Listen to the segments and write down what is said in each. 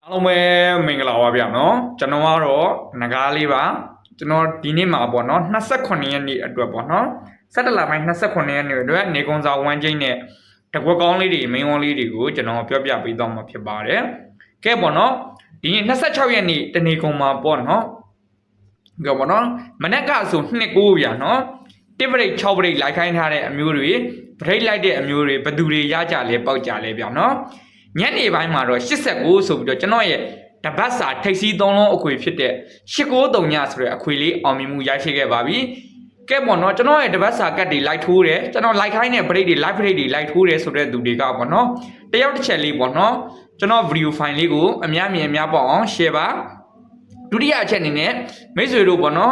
အားလုံးပဲမင်္ဂလာပါဗျာနော်ကျွန်တော်ကတော့ငကားလေးပါကျွန်တော်ဒီနေ့မှာပေါ့နော်28ရက်နေ့အတွက်ပေါ့နော်17လပိုင်း28ရက်နေ့အတွက်နေကုန်းစာဝမ်းချင်းနဲ့တကွက်ကောင်းလေးတွေမင်းကောင်းလေးတွေကိုကျွန်တော်ပြောပြပေးသွားမှာဖြစ်ပါတယ်ကဲပေါ့နော်ဒီ26ရက်နေ့တနေကုန်းမှာပေါ့နော်ကဲပေါ့နော်မနက်ကဆို29ဗျာနော်တစ်ပရိတ်6ပရိတ်လိုက်ခိုင်းထားတဲ့အမျိုးတွေပရိတ်လိုက်တဲ့အမျိုးတွေဘယ်သူတွေရကြလဲပေါက်ကြလဲဗျာနော်ညနေပိုင်းမှာတော့89ဆိုပြီးတော့ကျွန်တော်ရဲ့တပတ်စာထိပ်စီး3လုံးအခွေဖြစ်တဲ့893ညဆိုတဲ့အခွေလေးအောင်မြင်မှုရရှိခဲ့ပါပြီ။ကဲပေါ့နော်ကျွန်တော်ရဲ့တပတ်စာကတ်တွေလိုက်ထိုးတယ်ကျွန်တော်လိုက်ခိုင်းတဲ့ break တွေ live break တွေလိုက်ထိုးတယ်ဆိုတဲ့သူတွေကပေါ့နော်တယောက်တစ်ချက်လေးပေါ့နော်ကျွန်တော် video file လေးကိုအများမြင်အများပေါ့အောင် share ပါဒုတိယအချက်အနေနဲ့မိတ်ဆွေတို့ပေါ့နော်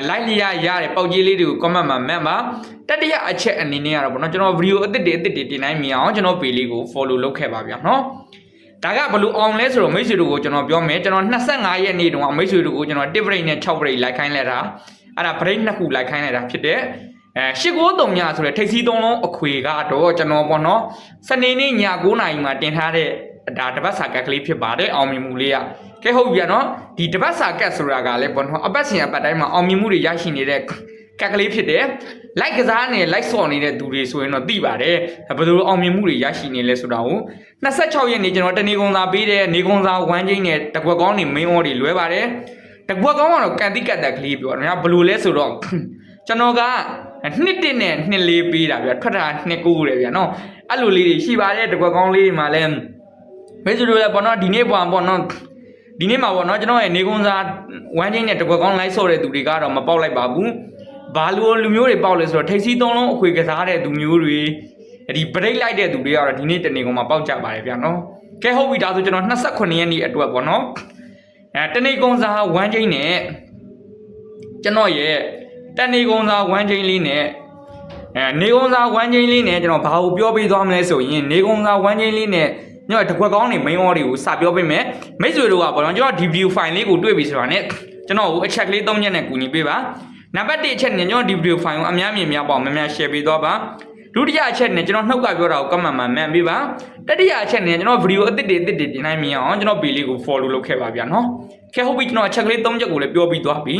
like ရရတဲ့ပေါက်ကြီးလေးတွေကို comment မှာမှတ်ပါတတိယအချက်အနေနဲ့ကတော့ပေါ့နော်ကျွန်တော် video အသစ်တွေတင်နိုင်မြင်အောင်ကျွန်တော် page လေးကို follow လုပ်ခဲ့ပါဗျာနော်ဒါကဘလို့အောင်လဲဆိုတော့မိတ်ဆွေတို့ကိုကျွန်တော်ပြောမယ်ကျွန်တော်25ရက်နေ့တုန်းကမိတ်ဆွေတို့ကိုကျွန်တော်1 break နဲ့6 break လိုက်ခိုင်းလိုက်တာအဲ့ဒါ break 2ခုလိုက်ခိုင်းလိုက်တာဖြစ်တဲ့893ညဆိုတဲ့ထိပ်စီး3လုံးအခွေကတော့ကျွန်တော်ပေါ့နော်စနေနေ့ည9:00နာရီမှာတင်ထားတဲ့ဒါတပတ်စာကတ်ကလေးဖြစ်ပါတယ်အောင်မြင်မှုလေးကဲဟုတ်ပြီနော်ဒီတပတ်စာကတ်ဆိုတာကလည်းပေါ့နော်အပတ်စဉ်အပတ်တိုင်းမှာအောင်မြင်မှုတွေရရှိနေတဲ့ကတ်ကလေးဖြစ်တယ်လိုက်ကစားနဲ့လိုက်ဆော့နေတဲ့သူတွေဆိုရင်တော့သိပါတယ်ဘယ်လိုအောင်မြင်မှုတွေရရှိနေလဲဆိုတာကို26ရက်နေ့ကျွန်တော်တနေကုန်းစာပေးတဲ့နေကုန်းစာဝမ်းချင်းနဲ့တကွက်ကောင်းတွေမင်းဩတွေလွဲပါတယ်တကွက်ကောင်းကတော့ကန်တိကတ်တက်ကလေးပြောတယ်ဘယ်လိုလဲဆိုတော့ကျွန်တော်က2-1နဲ့2-4ပေးတာဗျထွက်တာ2-9တယ်ဗျနော်အဲ့လိုလေးတွေရှိပါတယ်တကွက်ကောင်းလေးတွေမှာလဲမိတ်ဆွေတို့လည်းပေါ့နော်ဒီနေ့ပေါ့နော်ဒီနေ့မှာပေါ့နော်ကျွန်တော်ရဲ့နေကုန်းစာဝမ်းချင်းနဲ့တကွက်ကောင်းလိုက်ဆော့တဲ့သူတွေကတော့မပေါက်လိုက်ပါဘူးဘာလို့လူမျိုးတွေပေါက်လဲဆိုတော့ထိပ်စီး3လုံးအခွေကစားတဲ့သူမျိုးတွေဒီ break လိုက်တဲ့သူတွေကတော့ဒီနေ့တနေကုန်းမှာပေါက်ကြပါတယ်ဗျာနော်ကဲဟုတ်ပြီဒါဆိုကျွန်တော်28ရက်နေ့အတွက်ပေါ့နော်တနေကုန်းစာဝမ်းချင်းနဲ့ကျွန်တော်ရဲ့တနေကုန်းစာဝမ်းချင်းလေးနဲ့နေကုန်းစာဝမ်းချင်းလေးနဲ့ကျွန်တော်ဘာကိုပြောပေးသွားမလဲဆိုရင်နေကုန်းစာဝမ်းချင်းလေးနဲ့ညတကွက်ကောင်းနေ main order တွေကိုစပြောပေးမယ်မိတ်ဆွေတို့ကပေါ့နော်ကျွန်တော်ဒီ view file လေးကိုတွေ့ပြီဆိုတာနဲ့ကျွန်တော်ကိုအချက်ကလေး3ချက်နဲ့ကူညီပေးပါနံပါတ်1အချက်နဲ့ကျွန်တော်ဒီ video file ကိုအများမြင်များပေါ့များများ share ပေးသွားပါဒုတိယအချက်နဲ့ကျွန်တော်နှုတ်ကပြောတာကို comment မှာမှန်ပေးပါတတိယအချက်နဲ့ကျွန်တော် video အသစ်တွေတင်နိုင်မြင်အောင်ကျွန်တော် page လေးကို follow လုပ်ခဲ့ပါဗျာနော်ခဲဟုတ်ပြီကျွန်တော်အချက်ကလေး3ချက်ကိုလည်းပြောပြီးသွားပြီ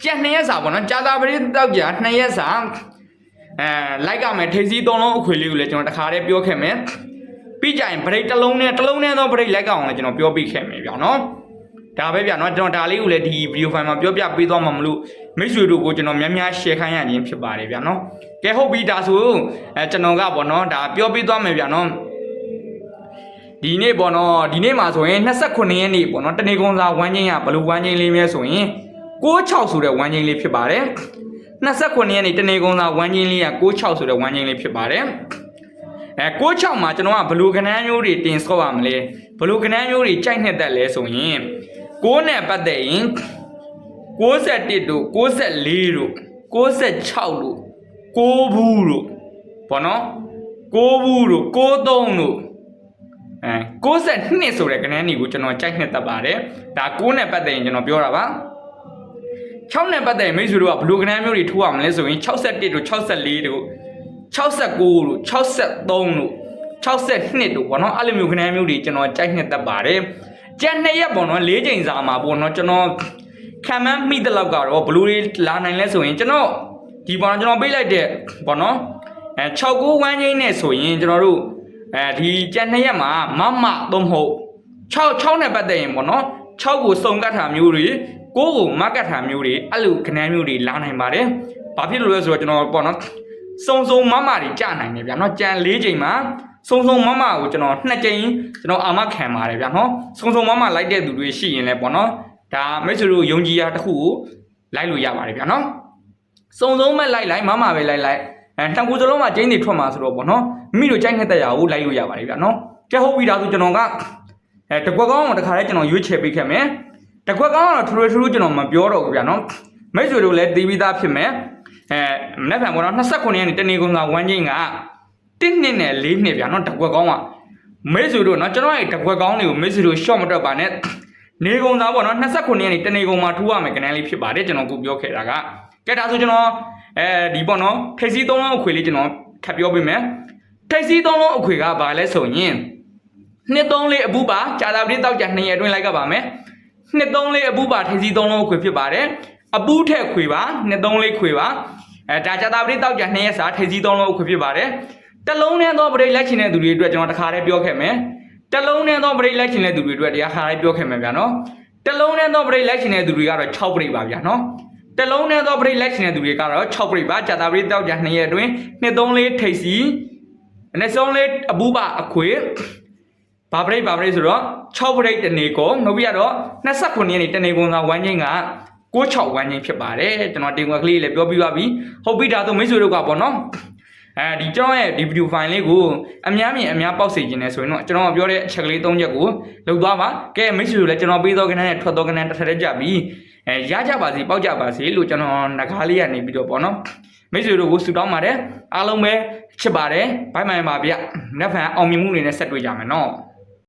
ကြက်2ရက်စာပေါ့နော်ကြာတာပရိတောက်ကြာ2ရက်စာလိုက်ကမယ်ထိပ်စီး3လုံးအခွေလေးကိုလည်းကျွန်တော်တခါတည်းပြောခဲ့မယ်ပြီးကြရင် break တစ်လုံးနဲ့တော့ break လိုက်ကောင်လည်းကျွန်တော်ပြောပြခဲ့မယ်ဗျာနော်ဒါပဲဗျာနော်ကျွန်တော်ဒါလေးကိုလည်းဒီ video file မှာပြောပြပေးသွားမှာမလို့မိတ်ဆွေတို့ကိုကျွန်တော်များများ share ခိုင်းရခြင်းဖြစ်ပါတယ်ဗျာနော်ကဲဟုတ်ပြီဒါဆိုကျွန်တော်ကပေါ့နော်ဒါပြောပြသွားမယ်ဗျာနော်ဒီနေ့ပေါ့နော်ဒီနေ့မှာဆိုရင်28ရက်နေ့ပေါ့နော်တနေကုန်းစာဝမ်းချင်းရဘလို့ဝမ်းချင်းလေးမြဲဆိုရင်96ဆိုတဲ့ဝမ်းချင်းလေးဖြစ်ပါတယ်28ရက်နေ့တနေကုန်းစာဝမ်းချင်းလေးက96ဆိုတဲ့ဝမ်းချင်းလေးဖြစ်ပါတယ်96မှာကျွန်တော်ကဘလူကနန်းမျိုးတွေတင်ဆော့ရမလဲဘလူကနန်းမျိုးတွေကြိုက်နှစ်သက်လဲဆိုရင်6နဲ့ပတ်သက်ရင်61တို့64တို့66တို့9ဘူးတို့ဘောနော်9ဘူးတို့93တို့92ဆိုတဲ့ကနန်းတွေကိုကျွန်တော်ကြိုက်နှစ်သက်ပါတယ်ဒါ6နဲ့ပတ်သက်ရင်ကျွန်တော်ပြောတာပါ6နဲ့ပတ်သက်ရင်မိတ်ဆွေတို့ကဘလူကနန်းမျိုးတွေထိုးရမလဲဆိုရင်61တို့64တို့69တို့63တို့62တို့ပေါ့နော်အဲ့လိုမျိုးခဏမျိုးတွေကျွန်တော်ကြိုက်နှစ်သက်ပါတယ်ကြက်2ရက်ပေါ့နော်4ချိန်စာမှာပေါ့နော်ကျွန်တော်ခံမှန်းမိတဲ့လောက်ကတော့ဘလူးတွေလာနိုင်လဲဆိုရင်ကျွန်တော်ဒီပေါ့နော်ကျွန်တော်ပေးလိုက်တဲ့ပေါ့နော်69ဝမ်းချင်းနဲ့ဆိုရင်ကျွန်တော်တို့ဒီကြက်2ရက်မှာမမသုံးဟုတ်6နဲ့ပတ်သက်ရင်ပေါ့နော်6ကိုစုံကတ်တာမျိုးတွေ9ကိုမကတ်တာမျိုးတွေအဲ့လိုခဏမျိုးတွေလာနိုင်ပါတယ်ဘာဖြစ်လို့လဲဆိုတော့ကျွန်တော်ပေါ့နော်စုံမမတွေကြာနိုင်တယ်ဗျာနော်ကြံ4ချိန်မှာစုံမမကိုကျွန်တော်2ချိန်ကျွန်တော်အာမခံပါတယ်ဗျာနော်စုံမမလိုက်တဲ့သူတွေရှိရင်လည်းပေါ့နော်ဒါမိတ်ဆွေတို့ယုံကြည်ရာတစ်ခုကိုလိုက်လို့ရပါတယ်ဗျာနော်စုံမဲ့လိုက်မမပဲလိုက်နှစ်ခုစလုံးမှာကျင်းတွေထွက်မှာဆိုတော့ပေါ့နော်မိတို့ကြိုက်နေတဲ့ရာကိုလိုက်လို့ရပါတယ်ဗျာနော်ကဲဟုတ်ပြီဒါဆိုကျွန်တော်ကတကွက်ကောင်းကိုတခါတည်းကျွန်တော်ရွေးချယ်ပေးခဲ့မယ်တကွက်ကောင်းကတော့ထူးကျွန်တော်မပြောတော့ဘူးဗျာနော်မိတ်ဆွေတို့လည်းသိပြီးသားဖြစ်မယ်မနေ့ကပေါ့နော်29ရက်နေ့တနေကုန်းစာဝမ်းချင်းက1နှစ်နဲ့4နှစ်ဗျာနော်တကွက်ကောင်းကမိတ်ဆွေတို့နော်ကျွန်တော်ရဲ့တကွက်ကောင်းတွေကိုမိတ်ဆွေတို့ short မတွက်ပါနဲ့နေကုန်းစာပေါ့နော်29ရက်နေ့တနေကုန်းမှာထူရမယ်ကနန်းလေးဖြစ်ပါတယ်ကျွန်တော်ကိုပြောခဲ့တာကကဲဒါဆိုကျွန်တော်ဒီပေါ့နော်ထိပ်စီး3လုံးအခွေလေးကျွန်တော်ထပ်ပြောပေးမယ်ထိပ်စီး3လုံးအခွေကဘာလဲဆိုရင် နှစ်သုံးလေးအပူပါကြာတာပတိတောက်ကြ2ရက်အတွင်းလိုက်ကပါမယ်နှစ်သုံးလေးအပူပါထေစီ3လုံးခွေဖြစ်ပါတယ်အပူထက်ခွေပါနှစ်သုံးလေးခွေပါဒါကြာတာပတိတောက်ကြ2ရက်စာထေစီ3လုံးခွေဖြစ်ပါတယ်တလုံးနဲ့တော့ပရိတ်လိုက်ချင်တဲ့သူတွေအတွက်ကျွန်တော်တခါတည်းပြောခဲ့မယ်တလုံးနဲ့တော့ပရိတ်လိုက်ချင်တဲ့သူတွေအတွက်တရားခါတိုင်းပြောခဲ့မယ်ဗျာနော်တလုံးနဲ့တော့ပရိတ်လိုက်ချင်တဲ့သူတွေကတော့6ပရိတ်ပါဗျာနော်တလုံးနဲ့တော့ပရိတ်လိုက်ချင်တဲ့သူတွေကတော့6ပရိတ်ပါကြာတာပရိတ်တောက်ကြ2ရက်အတွင်းနှစ်သုံးလေးထိတ်စီနှစ်ဆုံးလေးအပူပါအခွေဘာပရိတ်ဆိုတော့6ပရိတ်တနေကုန်နောက်ပြီးတော့29ရက်နေ့တနေကုန်သာဝမ်းချင်းက96ဝမ်းချင်းဖြစ်ပါတယ်ကျွန်တော်တင်ွက်ကလေးလည်းပြောပြပါပြီဟုတ်ပြီဒါဆိုမိတ်ဆွေတို့ကပေါ့နော်ဒီကျွန်တော်ရဲ့ဒီဗီဒီယိုဖိုင်လေးကိုအများမြင်အများပေါက်စေခြင်းနဲ့ဆိုရင်တော့ကျွန်တော်ပြောတဲ့အချက်ကလေး3ချက်ကိုလုပ်သွားပါကဲမိတ်ဆွေတို့လည်းကျွန်တော်ပေးသောကဏ္ဍနဲ့ထွက်သောကဏ္ဍတစ်ထပ်တည်းကြပြီရကြပါစေပေါက်ကြပါစေလို့ကျွန်တော်ငကားလေးကနေပြီးတော့ပေါ့နော်မိတ်ဆွေတို့ကိုဆုတောင်းပါတယ်အားလုံးပဲချစ်ပါတယ်ဘိုင်မိုင်ပါဗျနောက်ဖန်အောင်မြင်မှုတွေနဲ့ဆက်တွေ့ကြမယ်နော်